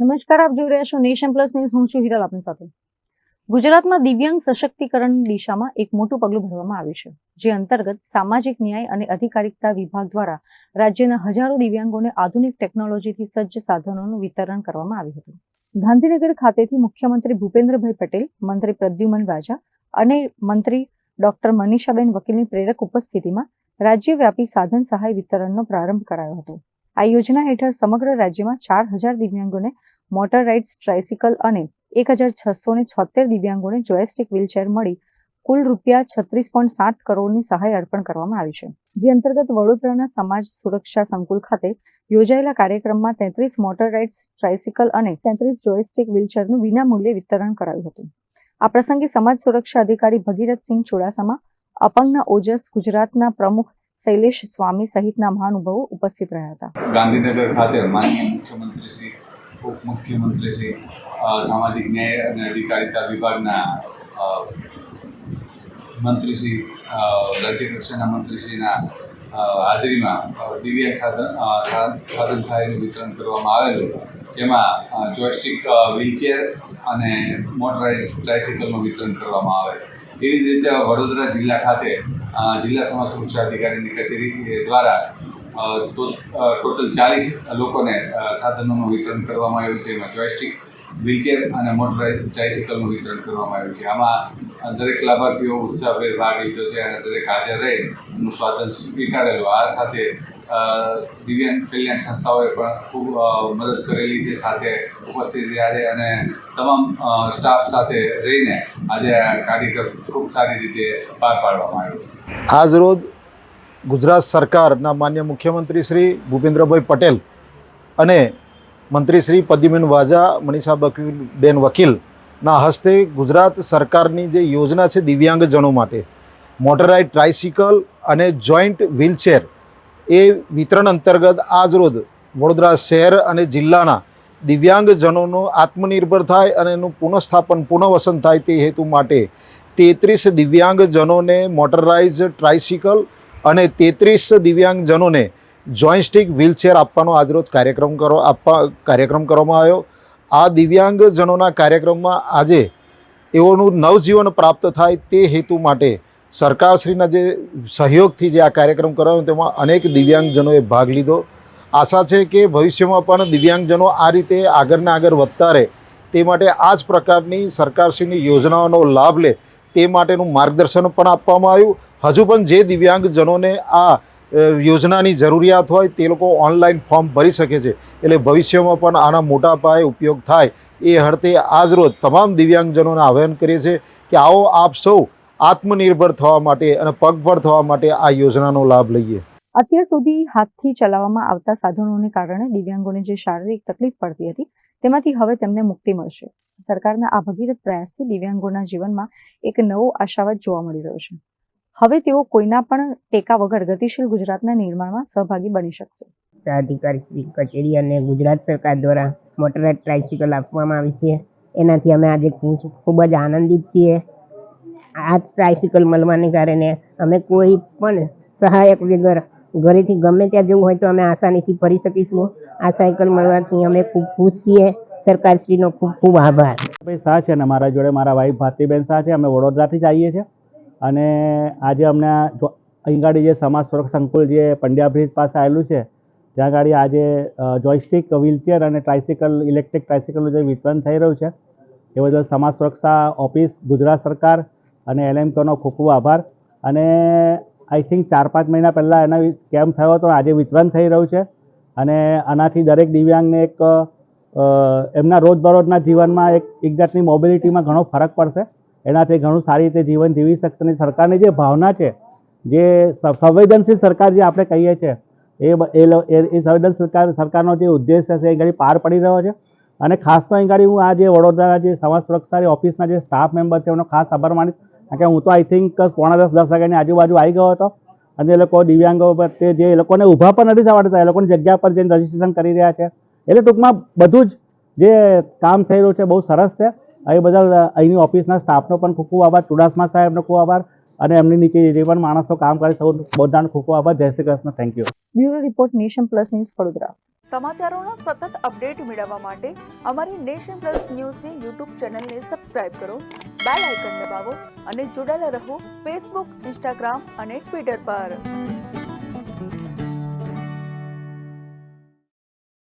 નમસ્કાર, આપ જોઈ રહ્યા છો નેશન પ્લસ ન્યૂઝ. હું છું હિરલ આપની સાથે. ગુજરાતમાં દિવ્યાંગ સશક્તિકરણ દિશામાં એક મોટું પગલું ભરવામાં આવ્યું છે, જે અંતર્ગત સામાજિક ન્યાય અને અધિકારિતા વિભાગ દ્વારા રાજ્યના હજારો દિવ્યાંગોને આધુનિક ટેકનોલોજીથી સજ્જ સાધનોનું વિતરણ કરવામાં આવ્યું હતું. ગાંધીનગર ખાતેથી મુખ્યમંત્રી ભૂપેન્દ્રભાઈ પટેલ, મંત્રી પ્રદ્યુમન વાજા અને મંત્રી ડોક્ટર મનીષાબેન વકીલની પ્રેરક ઉપસ્થિતિમાં રાજ્યવ્યાપી સાધન સહાય વિતરણનો પ્રારંભ કરાયો હતો. આ યોજના હેઠળ સમગ્ર રાજ્યમાં 4,000 દિવ્યાંગોને મોટર રાઇડ્સ, ટ્રાયસિકલ અને 1,676 દિવ્યાંગોને જોયસ્ટિક વ્હીલચેર મળી કુલ ₹36.7 કરોડની સહાય અર્પણ કરવામાં આવી છે. જે અંતર્ગત વડોદરાના સમાજ સુરક્ષા સંકુલ ખાતે યોજાયેલા કાર્યક્રમમાં 33 મોટર રાઇડ્સ, ટ્રાયસિકલ અને 33 જોયસ્ટિક વ્હીલચેરનું વિનામૂલ્યે વિતરણ કરાયું હતું. આ પ્રસંગે સમાજ સુરક્ષા અધિકારી ભગીરથસિંહ ચુડાસમા, અપંગના ઓજસ ગુજરાતના પ્રમુખ શૈલેષ સ્વામી સહિતના મહાનુભાવો ઉપસ્થિત રહ્યા હતા. ગાંધીનગર ખાતે માનનીય મુખ્યમંત્રી શ્રી, ઉપમુખ્યમંત્રી શ્રી, સામાજિક ન્યાય અને અધિકારિતા વિભાગના મંત્રીશ્રી, રાજ્યકક્ષાના મંત્રીશ્રીના હાજરીમાં દિવ્યાંગ સાધન સહાયનું વિતરણ કરવામાં આવેલું, જેમાં જોયસ્ટિક વ્હીલચેર અને મોટરાઇઝ ટ્રાયસિકલનું વિતરણ કરવામાં આવે. એવી જ રીતે વડોદરા જિલ્લા ખાતે જિલ્લા સમાજ સુરક્ષા અધિકારીની કચેરી દ્વારા ટોટલ 40 લોકોને સાધનોનું વિતરણ કરવામાં આવ્યું છે. એમાં જોયસ્ટિક વ્હીલચેર અને મોટરાઇઝ ટ્રાયસિકલનું વિતરણ કરવામાં આવ્યું છે. આમાં દરેક લાભાર્થીઓ ઉત્સાહભેર ભાગ લીધો છે અને દરેક હાજર રહી એનું સ્વાગત સ્વીકારેલું. આ સાથે દિવ્યાંગ કલ્યાણ સંસ્થાઓએ પણ ખૂબ મદદ કરેલી છે. સાથે ઉપસ્થિત રહ્યા છે અને તમામ સ્ટાફ સાથે રહીને આજે આ કાર્યક્રમ ખૂબ સારી રીતે પાર પાડવામાં આવ્યો છે. આજ રોજ ગુજરાત સરકારના માન્ય મુખ્યમંત્રી શ્રી ભૂપેન્દ્રભાઈ પટેલ અને મંત્રી શ્રી પ્રદ્યુમન વાજા, મનીષાબેન વકીલના હસ્તે ગુજરાત સરકારની જે યોજના છે દિવ્યાંગજનો માટે મોટરાઇડ, ટ્રાયસિકલ અને જોઈન્ટ વ્હીલચેર એ વિતરણ અંતર્ગત આજ રોજ વડોદરા શહેર અને જિલ્લાના દિવ્યાંગજનોનો આત્મનિર્ભર થાય અને એનું પુનઃસ્થાપન, પુનઃવસન થાય તે હેતુ માટે 33 દિવ્યાંગજનોને મોટરાઇઝ ટ્રાયસિકલ અને 33 દિવ્યાંગજનોને જોયસ્ટિક વ્હીલચેર આપવાનો આજરોજ કાર્યક્રમ કરવામાં આવ્યો. આ દિવ્યાંગજનોના કાર્યક્રમમાં આજે એઓનું નવજીવન પ્રાપ્ત થાય તે હેતુ માટે સરકારશ્રીના જે સહયોગથી જે આ કાર્યક્રમ કરાયો તેમાં અનેક દિવ્યાંગજનોએ ભાગ લીધો. આશા છે કે ભવિષ્યમાં પણ દિવ્યાંગજનો આ રીતે આગળને આગળ વધતા રહે તે માટે આ જ પ્રકારની સરકારશ્રીની યોજનાઓનો લાભ લે તે માટેનું માર્ગદર્શન પણ આપવામાં આવ્યું. હજુ પણ જે દિવ્યાંગજનોને આ યોજનાની જરૂરિયાત હોય તે લોકો ઓનલાઈન ફોર્મ ભરી શકે છે. એટલે ભવિષ્યમાં પણ આના મોટા પાયે ઉપયોગ થાય એ અર્થે આજ રોજ તમામ દિવ્યાંગજનોને આહ્વાન કરીએ છીએ કે આવો આપ સૌ આત્મનિર્ભર થવા માટે અને પગભર થવા માટે આ યોજનાનો લાભ લઈએ. અત્યાર સુધી હાથથી ચલાવવામાં આવતા સાધનોને કારણે દિવ્યાંગોને જે શારીરિક તકલીફ પડતી હતી તેમાંથી હવે તેમને મુક્તિ મળશે. સરકારના આ ભગીરથ પ્રયાસથી દિવ્યાંગોના જીવનમાં એક નવો આશાવાદ જોવા મળી રહ્યો છે. હવે તેઓ કોઈના પણ ટેકા વગર ગતિશીલ ગુજરાતના નિર્માણમાં સહભાગી બની શકશે. અધિકારી શ્રી કચેરી અને ગુજરાત સરકાર દ્વારા મોટરાઇડ ટ્રાયસિકલ આપવામાં આવી છે. એનાથી અમે આજે ખૂબ જ આનંદિત છીએ. આ ટ્રાયસિકલ મળવાને કારણે અમે કોઈ પણ સહાયક વગર ઘરેથી ગમે ત્યાં જવું હોય તો અમે આસાનીથી ફરી શકીશું. આ સાયકલ મળવાથી અમે ખૂબ ખુશ છીએ. સરકારશ્રીનો ખૂબ ખૂબ આભાર. શાહ છે અને મારા જોડે મારા વાઈફ ભારતીબેન શાહ છે. અમે વડોદરાથી જ આવીએ છીએ અને આજે અમને અહીં ગાડી જે સમાજ સુરક્ષા સંકુલ જે પંડ્યા બ્રિજ પાસે આવેલું છે ત્યાં ગાડી આજે જોયસ્ટિક વ્હીલચેર અને ટ્રાયસિકલ, ઇલેક્ટ્રિક ટ્રાયસિકલનું જે વિતરણ થઈ રહ્યું છે એ બદલ સમાજ સુરક્ષા ઓફિસ, ગુજરાત સરકાર અને LMKનો ખૂબ ખૂબ આભાર. અને આઈ થિંક 4-5 મહિના પહેલાં એના કેમ્પ થયો હતો, આજે વિતરણ થઈ રહ્યું છે અને આનાથી દરેક દિવ્યાંગને એક એમના રોજબરોજના જીવનમાં એક જાતની મોબિલિટીમાં ઘણો ફરક પડશે. એનાથી ઘણું સારી રીતે જીવન જીવી શકશે. અને સરકારની જે ભાવના છે, જે સંવેદનશીલ સરકાર જે આપણે કહીએ છીએ એ સંવેદનશીલ સરકારનો જે ઉદ્દેશ્ય છે એ ઘડી પાર પડી રહ્યો છે. અને ખાસ તો અહીં ગાડી હું આ જે વડોદરા જે સમાજ સુરક્ષા ઓફિસના જે સ્ટાફ મેમ્બર છે એમનો ખાસ આભાર માનીશ. કારણ કે હું તો આઈ થિંક 9:45-10 વાગ્યાની આજુબાજુ આવી ગયો હતો અને એ લોકો દિવ્યાંગો પ્રત્યે જે એ લોકોને ઊભા પણ નથી થવાડતા, એ લોકોની જગ્યા પર જઈને રજીસ્ટ્રેશન કરી રહ્યા છે. એટલે ટૂંકમાં બધું જ જે કામ થઈ રહ્યું છે બહુ સરસ છે. એ બદલ અહીંની ઓફિસના સ્ટાફનો પણ ખૂબ ખૂબ આભાર. ચુડાસમા સાહેબનો ખૂબ આભાર અને એમની નીચે જે પણ માણસો કામ કરે સૌ બધાનો ખૂબ ખૂબ આભાર. Jai Shri Krishna. Thank you. Bureau report, Nation Plus News, Vadodara. સમાચારોના સતત અપડેટ મેળવવા માટે અમારી નેશન પ્લસ ન્યૂઝની યુટ્યુબ ચેનલને સબસ્ક્રાઇબ કરો, બેલ આઇકન દબાવો અને જોડાયેલા રહો ફેસબુક, ઇન્સ્ટાગ્રામ અને ટ્વિટર પર.